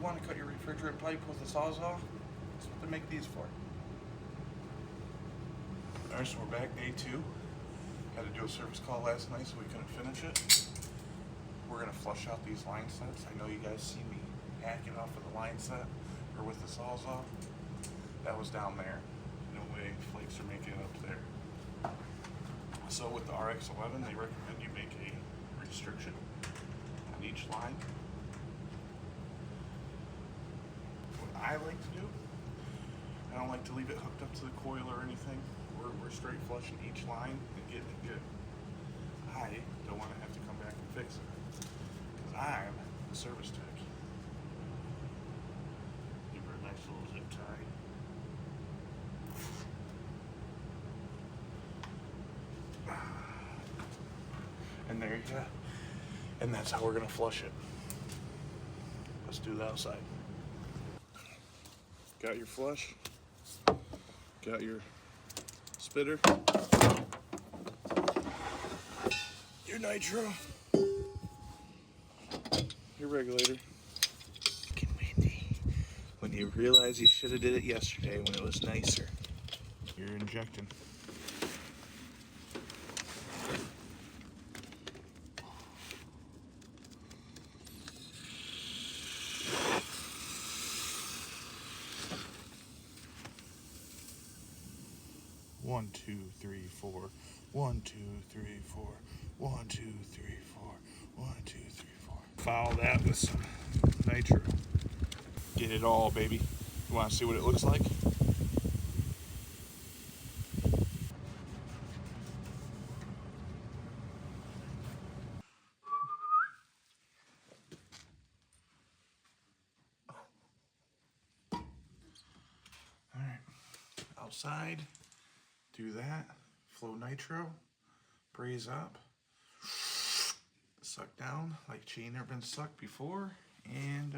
want to cut your refrigerant pipe with a Sawzall, that's what they make these for. Alright, so we're back, day 2. Had to do a service call last night, so we couldn't finish it. We're going to flush out these line sets. I know you guys see me hacking off with the line set, or with the Sawzall. That was down there. No way flakes are making it up there. So with the RX-11, they recommend you make a restriction on each line. What I like to do, I don't like to leave it hooked up to the coil or anything. We're straight flushing each line and getting it good. I don't want to have to come back and fix it, because I'm the service tech. Give her a nice little zip tie. And there you go. And that's how we're gonna flush it. Let's do the outside. Got your flush. Got your spitter. Your nitro. Your regulator. Fucking windy. When you realize you should have did it yesterday when it was nicer. You're injecting. One, two, three, four. 1, 2, 3, 4. 1, 2, 3, 4. 1, 2, 3, 4. Foul that with some nitro. Get it all, baby. You want to see what it looks like? All right. Outside. Do that. Flow nitro. Braze up. Suck down like she ain't never been sucked before. And